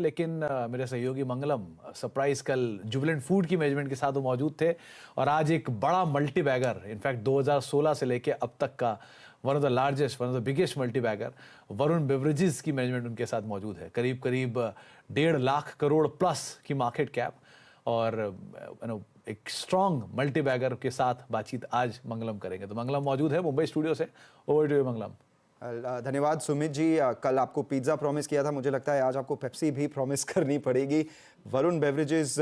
लेकिन मेरे सहयोगी मंगलम सरप्राइज कल जुबिलेंट फूड की मैनेजमेंट के साथ वो मौजूद थे और आज एक बड़ा मल्टी बैगर इनफैक्ट 2016 से लेके अब तक का one of the largest one of the biggest multibagger Varun beverages की मैनेजमेंट उनके साथ मौजूद है। करीब करीब 1.5 लाख करोड़ प्लस की मार्केट कैप और एक स्ट्रॉन्ग मल्टी बैगर के साथ बातचीत आज मंगलम करेंगे। तो मंगलम मौजूद है मुंबई स्टूडियो से। ओवर टू यू मंगलम। धन्यवाद सुमित जी। कल आपको पिज्ज़ा प्रॉमिस किया था, मुझे लगता है आज आपको पेप्सी भी प्रॉमिस करनी पड़ेगी। वरुण बेवरेजेस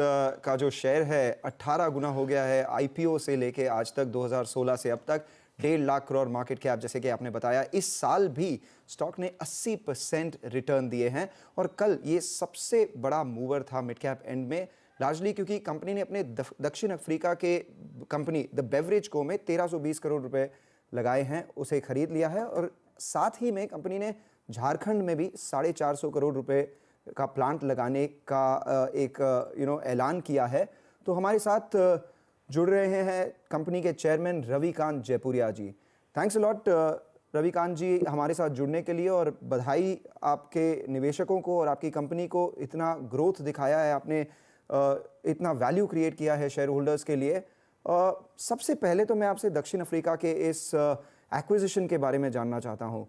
का जो शेयर है 18 गुना हो गया है आईपीओ से लेके आज तक, 2016 से अब तक 1.5 लाख करोड़ मार्केट कैप। जैसे कि आपने बताया इस साल भी स्टॉक ने 80% रिटर्न दिए हैं और कल ये सबसे बड़ा मूवर था मिड कैप एंड में, लार्जली क्योंकि कंपनी ने अपने दक्षिण अफ्रीका के कंपनी द बेवरेज को में 1320 करोड़ रुपए लगाए हैं, उसे खरीद लिया है। और साथ ही में कंपनी ने झारखंड में भी 450 करोड़ रुपए का प्लांट लगाने का एक ऐलान किया है। तो हमारे साथ जुड़ रहे हैं कंपनी के chairman Ravikant Jaipuria ji. Thanks a lot Ravikant ji हमारे साथ जुड़ने के लिए, और बधाई आपके निवेशकों को और आपकी कंपनी को। इतना ग्रोथ दिखाया है आपने, इतना वैल्यू क्रिएट किया है शेयर होल्डर्स के लिए। सबसे पहले तो मैं आपसे दक्षिण अफ्रीका के इस एक्विजिशन के बारे में जानना चाहता हूँ।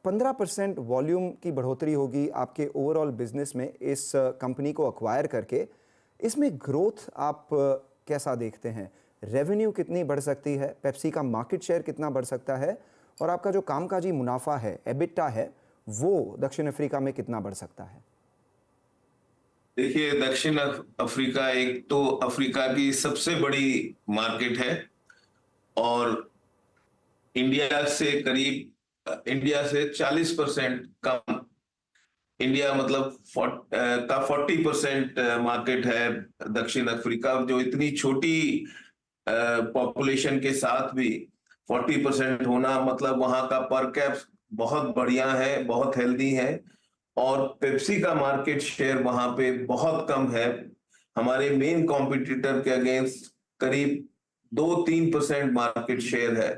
15% वॉल्यूम की बढ़ोतरी होगी आपके ओवरऑल बिजनेस में इस कंपनी को अक्वायर करके। इसमें ग्रोथ आप कैसा देखते हैं? रेवेन्यू कितनी बढ़ सकती है? पेप्सी का मार्केट शेयर कितना बढ़ सकता है? और आपका जो कामकाजी मुनाफा है, एबिटा है, वो दक्षिण अफ्रीका में कितना बढ़ सकता है? देखिए, दक्षिण अफ्रीका एक तो अफ्रीका की सबसे बड़ी मार्केट है और इंडिया से 40% कम, इंडिया मतलब 40% मार्केट है दक्षिण अफ्रीका, जो इतनी छोटी पॉपुलेशन के साथ भी 40% होना मतलब वहां का पर कैप बहुत बढ़िया है, बहुत हेल्दी है। और पेप्सी का मार्केट शेयर वहां पे बहुत कम है, हमारे मेन कॉम्पिटिटर के अगेंस्ट करीब 2-3% मार्केट शेयर है।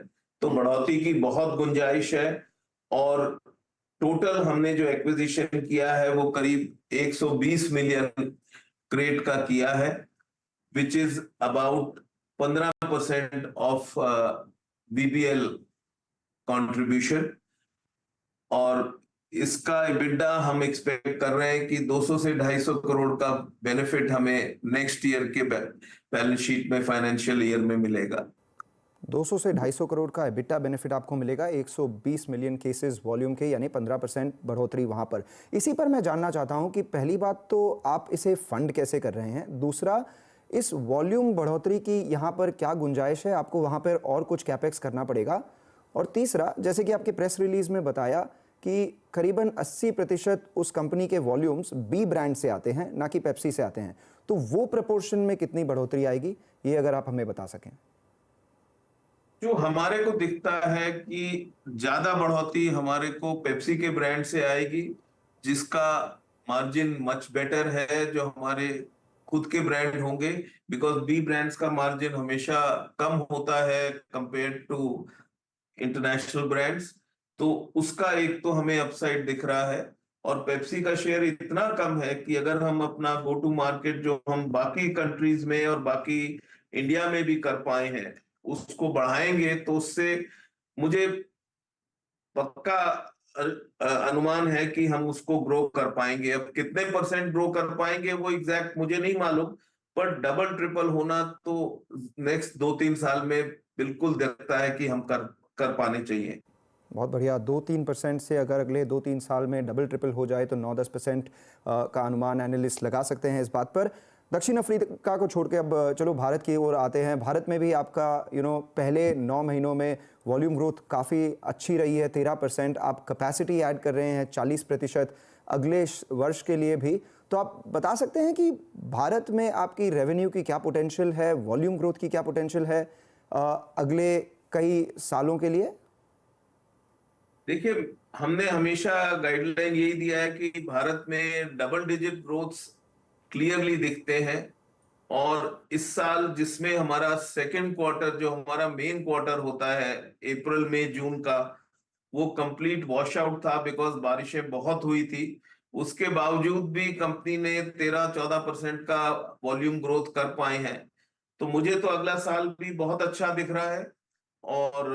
तो बढ़ोतरी की बहुत गुंजाइश है। और टोटल हमने जो एक्विजिशन किया है वो करीब 120 मिलियन क्रेट का किया है, which is about 15% of BBL contribution. और इसका EBITDA हम एक्सपेक्ट कर रहे हैं कि 200 से 250 करोड़ का बेनिफिट हमें नेक्स्ट ईयर के बैलेंस शीट में, फाइनेंशियल ईयर में मिलेगा। 200 से 250 करोड़ का एबिटा बेनिफिट आपको मिलेगा 120 मिलियन केसेस वॉल्यूम के, यानी 15% बढ़ोतरी वहां पर। इसी पर मैं जानना चाहता हूं कि पहली बात तो आप इसे फंड कैसे कर रहे हैं, दूसरा इस वॉल्यूम बढ़ोतरी की यहां पर क्या गुंजाइश है, आपको वहां पर और कुछ कैपेक्स करना पड़ेगा, और तीसरा जैसे कि आपके प्रेस रिलीज में बताया कि करीबन 80% उस कंपनी के वॉल्यूम्स बी ब्रांड से आते हैं, ना कि पेप्सी से आते हैं, तो वो प्रपोर्शन में कितनी बढ़ोतरी आएगी, ये अगर आप हमें बता सकें। जो हमारे को दिखता है कि ज्यादा बढ़ोतरी हमारे को पेप्सी के ब्रांड से आएगी, जिसका मार्जिन मच बेटर है जो हमारे खुद के ब्रांड होंगे, बिकॉज बी ब्रांड्स का मार्जिन हमेशा कम होता है कंपेयर टू इंटरनेशनल ब्रांड्स। तो उसका एक तो हमें अपसाइड दिख रहा है। और पेप्सी का शेयर इतना कम है कि अगर हम अपना गो टू मार्केट जो हम बाकी कंट्रीज में और बाकी इंडिया में भी कर पाए हैं उसको बढ़ाएंगे, तो उससे मुझे पक्का अनुमान है कि हम उसको ग्रो कर पाएंगे। अब कितने % ग्रो कर पाएंगे वो एग्जैक्ट मुझे नहीं मालूम, पर डबल ट्रिपल होना तो नेक्स्ट 2-3 साल में बिल्कुल दिखता है कि हम कर पाने चाहिए। बहुत बढ़िया। 2-3% से अगर अगले 2-3 साल में डबल ट्रिपल हो जाए तो 9-10% का अनुमान एनालिस्ट लगा सकते हैं इस बात पर। दक्षिण अफ्रीका को छोड़ के अब चलो भारत की ओर आते हैं। भारत में भी आपका पहले 9 महीनों में वॉल्यूम ग्रोथ काफ़ी अच्छी रही है, 13%। आप कैपेसिटी ऐड कर रहे हैं 40% अगले वर्ष के लिए भी। तो आप बता सकते हैं कि भारत में आपकी रेवेन्यू की क्या पोटेंशियल है, वॉल्यूम ग्रोथ की क्या पोटेंशियल है अगले कई सालों के लिए? देखिए, हमने हमेशा गाइडलाइन यही दिया है कि भारत में डबल डिजिट ग्रोथ क्लियरली दिखते हैं। और इस साल जिसमें हमारा सेकेंड क्वार्टर, जो हमारा मेन क्वार्टर होता है अप्रैल मई जून का, वो कंप्लीट वॉश आउट था बिकॉज बारिशें बहुत हुई थी। उसके बावजूद भी कंपनी ने 13-14% का वॉल्यूम ग्रोथ कर पाए हैं। तो मुझे तो अगला साल भी बहुत अच्छा दिख रहा है। और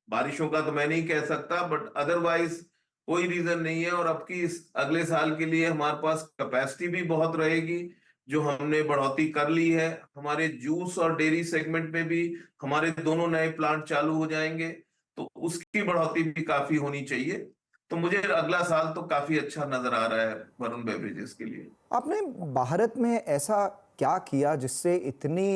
बारिशों का तो मैं नहीं कह सकता, बट अदरवाइज कोई रीजन नहीं है। और अब की इस अगले साल के लिए हमारे पास कैपेसिटी भी बहुत रहेगी, जो हमने बढ़ोतरी कर ली है। हमारे जूस और डेयरी सेगमेंट में भी हमारे दोनों नए प्लांट चालू हो जाएंगे, तो उसकी बढ़ोतरी भी काफी होनी चाहिए। तो मुझे अगला साल तो काफी अच्छा नजर आ रहा है वरुण बेवरेजेस के लिए। आपने भारत में ऐसा क्या किया जिससे इतनी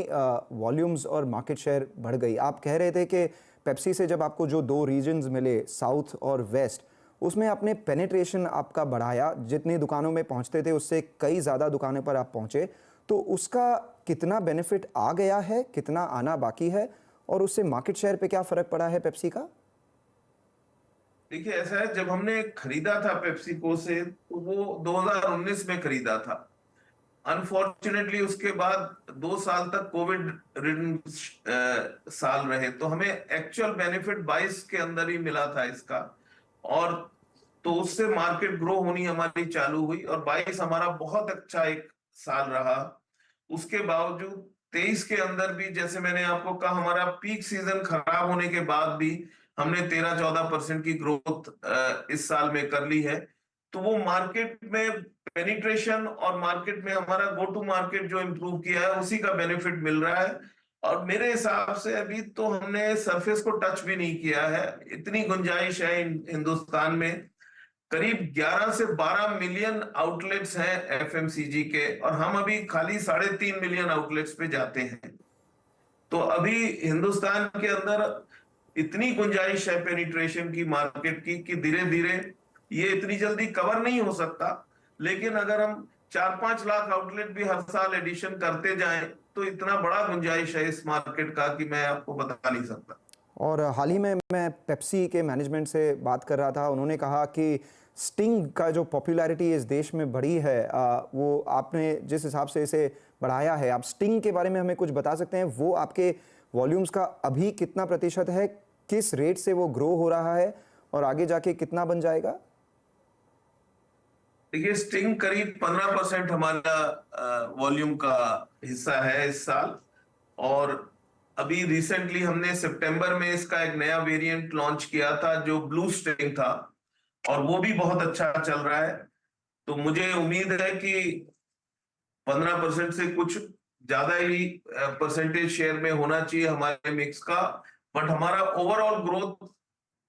वॉल्यूम्स और मार्केट शेयर बढ़ गई? आप कह रहे थे कि पेप्सी से जब आपको जो दो रीजन्स मिले, साउथ और वेस्ट, उसमें आपने पेनिट्रेशन आपका बढ़ाया, जितनी दुकानों में पहुंचते थे उससे कई ज़्यादा दुकानों पर आप पहुंचे। तो उसका कितना बेनिफिट आ गया है, कितना आना बाकी है, और उससे मार्केट शेयर पे क्या फ़र्क पड़ा है पेप्सी का? देखिए, ऐसा है, जब हमने खरीदा था पेप्सिको से तो वो 2019 में खरीदा था। अनफॉर्चुनेटली उसके बाद 2 साल तक कोविड रिडन साल रहे, तो हमें एक्चुअल बेनिफिट 22 के अंदर ही मिला था इसका। और तो उससे मार्केट ग्रो होनी हमारी चालू हुई, और 22 हमारा बहुत अच्छा एक साल रहा। उसके बावजूद 23 के अंदर भी, जैसे मैंने आपको कहा, हमारा पीक सीजन खराब होने के बाद भी हमने 13-14% की ग्रोथ इस साल में कर ली है। तो वो मार्केट में पेनिट्रेशन और मार्केट में हमारा गो टू मार्केट जो इम्प्रूव किया है, उसी का बेनिफिट मिल रहा है। और मेरे हिसाब से अभी तो हमने सरफेस को टच भी नहीं किया है। इतनी गुंजाइश है हिंदुस्तान में। करीब 11 से 12 मिलियन आउटलेट्स हैं एफएमसीजी के, और हम अभी खाली 3.5 मिलियन आउटलेट्स पे जाते हैं। तो अभी हिंदुस्तान के अंदर इतनी गुंजाइश है पेनिट्रेशन की, मार्केट की, कि धीरे धीरे ये इतनी जल्दी कवर नहीं हो सकता। लेकिन अगर हम 4-5 लाख आउटलेट भी हर साल एडिशन करते जाएं, तो इतना बड़ा गुंजाइश है इस मार्केट का कि मैं आपको बता नहीं सकता। और हाल ही में मैं पेप्सी के मैनेजमेंट से बात कर रहा था, उन्होंने कहा कि स्टिंग का जो पॉपुलैरिटी इस देश में बढ़ी है, वो आपने जिस हिसाब से इसे बढ़ाया है, आप स्टिंग के बारे में हमें कुछ बता सकते हैं? वो आपके वॉल्यूम्स का अभी कितना प्रतिशत है, किस रेट से वो ग्रो हो रहा है, और आगे जाके कितना बन जाएगा? देखिए, स्टिंग करीब 15% हमारा वॉल्यूम का हिस्सा है इस साल। और अभी रिसेंटली हमने सितंबर में इसका एक नया वेरिएंट लॉन्च किया था जो ब्लू स्टिंग था, और वो भी बहुत अच्छा चल रहा है। तो मुझे उम्मीद है कि 15% से कुछ ज्यादा ही परसेंटेज शेयर में होना चाहिए हमारे मिक्स का। बट हमारा ओवरऑल ग्रोथ,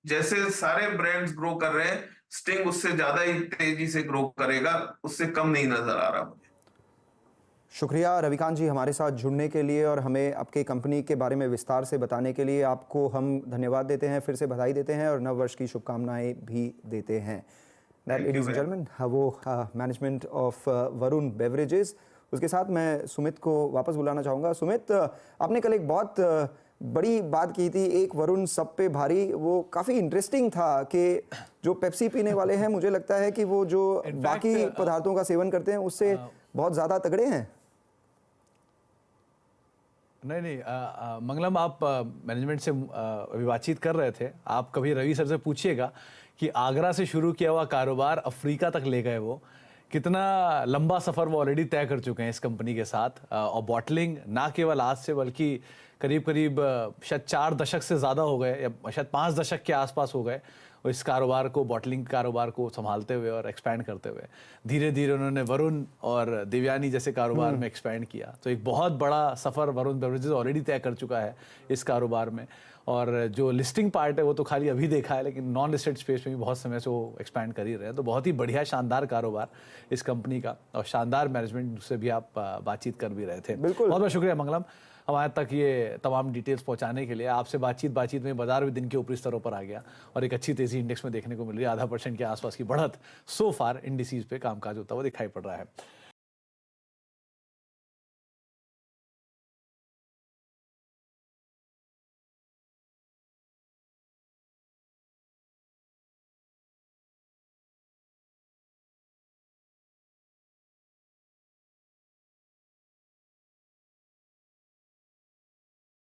जैसे सारे ब्रांड्स ग्रो कर रहे हैं, स्टिंग उससे ज्यादा ही तेजी से ग्रो करेगा, उससे कम नहीं नजर आ रहा मुझे। शुक्रिया रविकांत जी हमारे साथ जुड़ने के लिए और हमें आपके कंपनी के बारे में विस्तार से बताने के लिए। आपको हम धन्यवाद देते हैं, फिर से बधाई देते हैं और नव वर्ष की शुभकामनाएं भी देते हैं। लेडीज एंड जेंटलमैन, वो मैनेजमेंट ऑफ वरुण बेवरेजेस। उसके साथ मैं सुमित को वापस बुलाना चाहूँगा। सुमित, आपने कल एक बहुत बड़ी बात की थी, एक वरुण सब पे भारी। वो काफ़ी इंटरेस्टिंग था कि जो पेप्सी पीने वाले हैं, मुझे लगता है कि वो जो बाकी पदार्थों का सेवन करते हैं उससे बहुत ज़्यादा तगड़े हैं। नहीं, मंगलम, आप मैनेजमेंट से अभी बातचीत कर रहे थे। आप कभी रवि सर से पूछिएगा कि आगरा से शुरू किया हुआ कारोबार अफ्रीका तक ले गए, वो कितना लंबा सफ़र वो ऑलरेडी तय कर चुके हैं इस कंपनी के साथ। और बॉटलिंग ना केवल आज से, बल्कि करीब करीब शायद 4 दशक से ज़्यादा हो गए, या शायद 5 दशक के आसपास हो गए इस कारोबार को, बॉटलिंग कारोबार को संभालते हुए और एक्सपैंड करते हुए। धीरे धीरे उन्होंने वरुण और देवयानी जैसे कारोबार में एक्सपैंड किया। तो एक बहुत बड़ा सफ़र वरुण बेवरेजेस ऑलरेडी तय कर चुका है इस कारोबार में। और जो लिस्टिंग पार्ट है वो तो खाली अभी देखा है, लेकिन नॉन लिस्टेड स्पेस में भी बहुत समय से वो एक्सपैंड कर ही रहे हैं। तो बहुत ही बढ़िया, शानदार कारोबार इस कंपनी का, और शानदार मैनेजमेंट से भी आप बातचीत कर भी रहे थे। बिल्कुल, बहुत बहुत शुक्रिया मंगलम हमारे तक ये तमाम डिटेल्स पहुंचाने के लिए। आपसे बातचीत में बाजार भी दिन के ऊपरी स्तरों पर आ गया और एक अच्छी तेजी इंडेक्स में देखने को मिल रही है। 0.5% के आसपास की बढ़त सो फार इंडिसेस पे कामकाज होता हुआ दिखाई पड़ रहा है।